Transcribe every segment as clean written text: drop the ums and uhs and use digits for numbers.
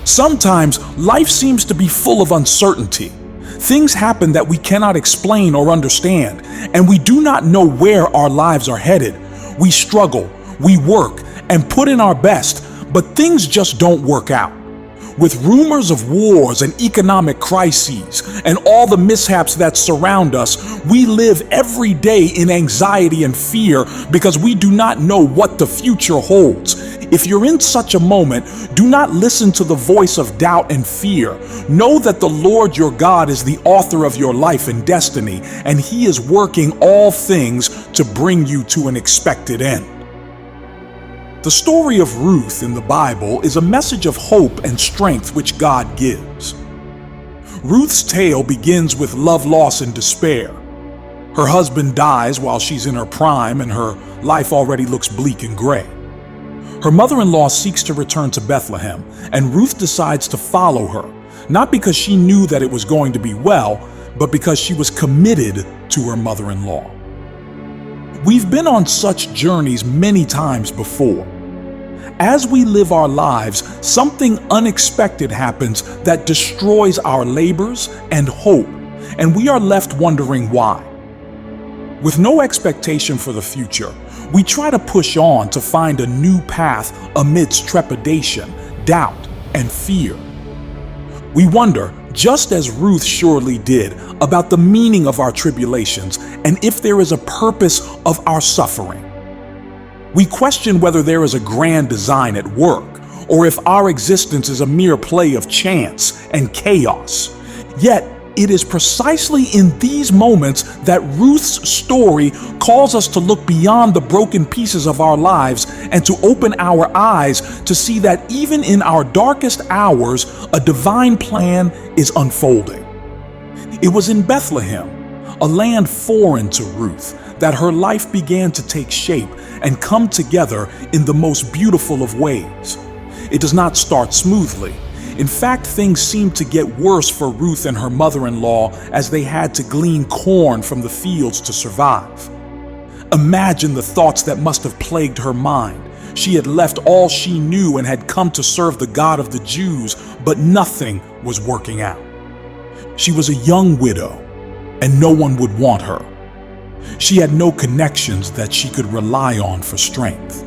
Sometimes life seems to be full of uncertainty. Things happen that we cannot explain or understand, and we do not know where our lives are headed. We struggle, we work, and put in our best, but things just don't work out. With rumors of wars and economic crises and all the mishaps that surround us, we live every day in anxiety and fear because we do not know what the future holds. If you're in such a moment, do not listen to the voice of doubt and fear. Know that the Lord your God is the author of your life and destiny, and He is working all things to bring you to an expected end. The story of Ruth in the Bible is a message of hope and strength which God gives. Ruth's tale begins with love loss and despair. Her husband dies while she's in her prime and her life already looks bleak and gray. Her mother-in-law seeks to return to Bethlehem, and Ruth decides to follow her, not because she knew that it was going to be well, but because she was committed to her mother-in-law. We've been on such journeys many times before. As we live our lives, something unexpected happens that destroys our labors and hope, and we are left wondering why. With no expectation for the future, we try to push on to find a new path amidst trepidation, doubt, and fear. We wonder, just as Ruth surely did, about the meaning of our tribulations and if there is a purpose of our suffering. We question whether there is a grand design at work, or if our existence is a mere play of chance and chaos. Yet, it is precisely in these moments that Ruth's story calls us to look beyond the broken pieces of our lives and to open our eyes to see that even in our darkest hours, a divine plan is unfolding. It was in Bethlehem, a land foreign to Ruth, that her life began to take shape and come together in the most beautiful of ways. It does not start smoothly. In fact, things seemed to get worse for Ruth and her mother-in-law as they had to glean corn from the fields to survive. Imagine the thoughts that must have plagued her mind. She had left all she knew and had come to serve the God of the Jews, but nothing was working out. She was a young widow, and no one would want her. She had no connections that she could rely on for strength.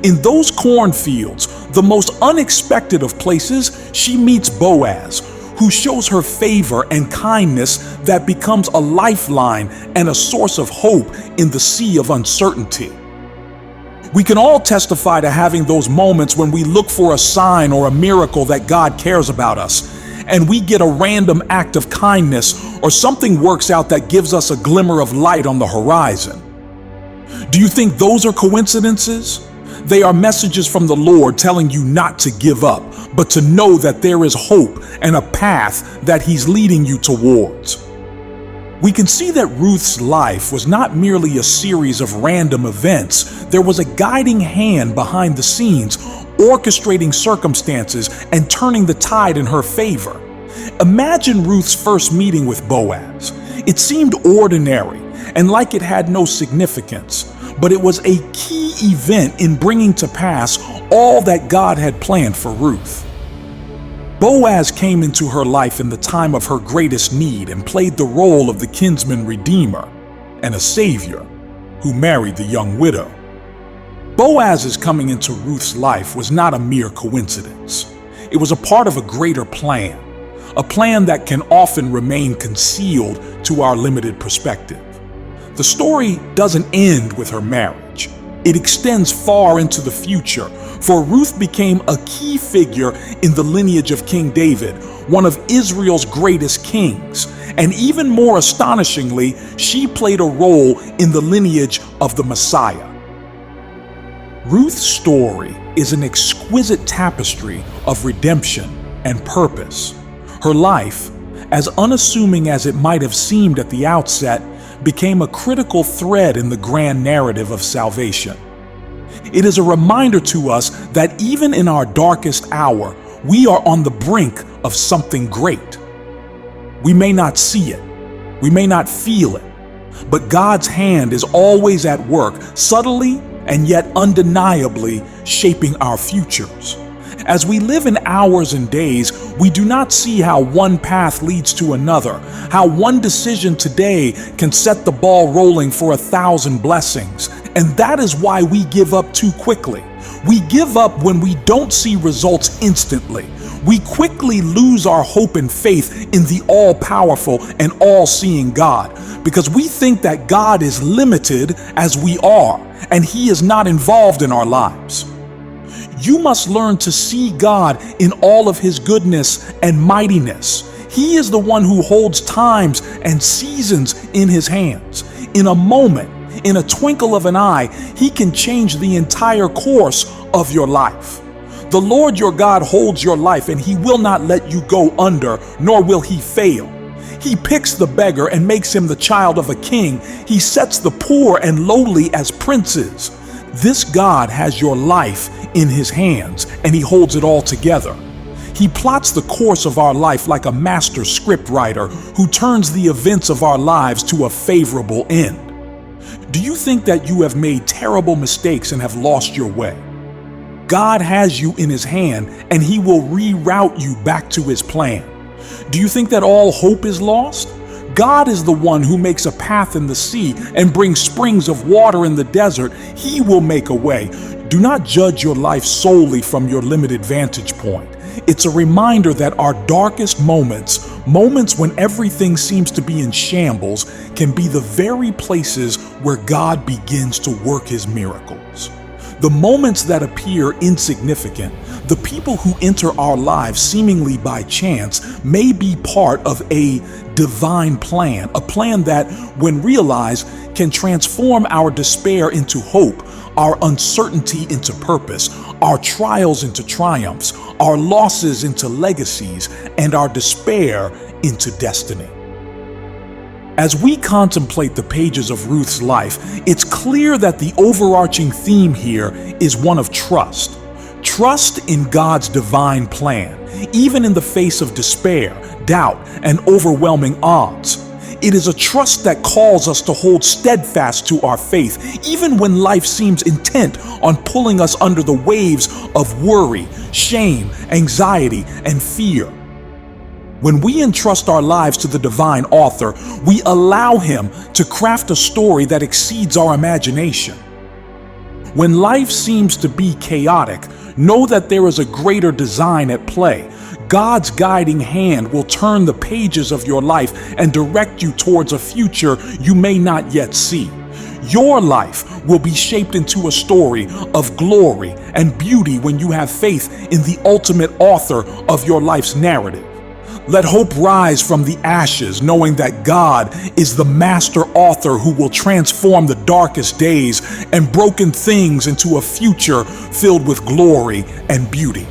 In those cornfields, the most unexpected of places, she meets Boaz, who shows her favor and kindness that becomes a lifeline and a source of hope in the sea of uncertainty. We can all testify to having those moments when we look for a sign or a miracle that God cares about us, and we get a random act of kindness or something works out that gives us a glimmer of light on the horizon. Do you think those are coincidences? They are messages from the Lord telling you not to give up, but to know that there is hope and a path that He's leading you towards. We can see that Ruth's life was not merely a series of random events. There was a guiding hand behind the scenes, orchestrating circumstances and turning the tide in her favor. Imagine Ruth's first meeting with Boaz. It seemed ordinary and like it had no significance, but it was a key event in bringing to pass all that God had planned for Ruth. Boaz came into her life in the time of her greatest need and played the role of the kinsman redeemer and a savior who married the young widow. Boaz's coming into Ruth's life was not a mere coincidence. It was a part of a greater plan, a plan that can often remain concealed to our limited perspective. The story doesn't end with her marriage. It extends far into the future, for Ruth became a key figure in the lineage of King David, one of Israel's greatest kings. And even more astonishingly, she played a role in the lineage of the Messiah. Ruth's story is an exquisite tapestry of redemption and purpose. Her life, as unassuming as it might have seemed at the outset, became a critical thread in the grand narrative of salvation. It is a reminder to us that even in our darkest hour, we are on the brink of something great. We may not see it, we may not feel it, but God's hand is always at work, subtly and yet undeniably shaping our futures. As we live in hours and days, we do not see how one path leads to another, how one decision today can set the ball rolling for 1,000 blessings. And that is why we give up too quickly. We give up when we don't see results instantly. We quickly lose our hope and faith in the all-powerful and all-seeing God because we think that God is limited as we are, and He is not involved in our lives. You must learn to see God in all of His goodness and mightiness. He is the one who holds times and seasons in His hands. In a moment, in a twinkle of an eye, He can change the entire course of your life. The Lord your God holds your life, and He will not let you go under, nor will He fail. He picks the beggar and makes him the child of a king. He sets the poor and lowly as princes. This God has your life in His hands, and He holds it all together. He plots the course of our life like a master scriptwriter who turns the events of our lives to a favorable end. Do you think that you have made terrible mistakes and have lost your way? God has you in His hand, and He will reroute you back to His plan. Do you think that all hope is lost? God is the one who makes a path in the sea and brings springs of water in the desert. He will make a way. Do not judge your life solely from your limited vantage point. It's a reminder that our darkest moments when everything seems to be in shambles, can be the very places where God begins to work His miracles. The moments that appear insignificant, the people who enter our lives seemingly by chance, may be part of a divine plan, a plan that, when realized, can transform our despair into hope, our uncertainty into purpose, our trials into triumphs, our losses into legacies, and our despair into destiny. As we contemplate the pages of Ruth's life, it's clear that the overarching theme here is one of trust. Trust in God's divine plan, even in the face of despair, doubt, and overwhelming odds. It is a trust that calls us to hold steadfast to our faith, even when life seems intent on pulling us under the waves of worry, shame, anxiety, and fear. When we entrust our lives to the divine author, we allow Him to craft a story that exceeds our imagination. When life seems to be chaotic, know that there is a greater design at play. God's guiding hand will turn the pages of your life and direct you towards a future you may not yet see. Your life will be shaped into a story of glory and beauty when you have faith in the ultimate author of your life's narrative. Let hope rise from the ashes, knowing that God is the master author who will transform the darkest days and broken things into a future filled with glory and beauty.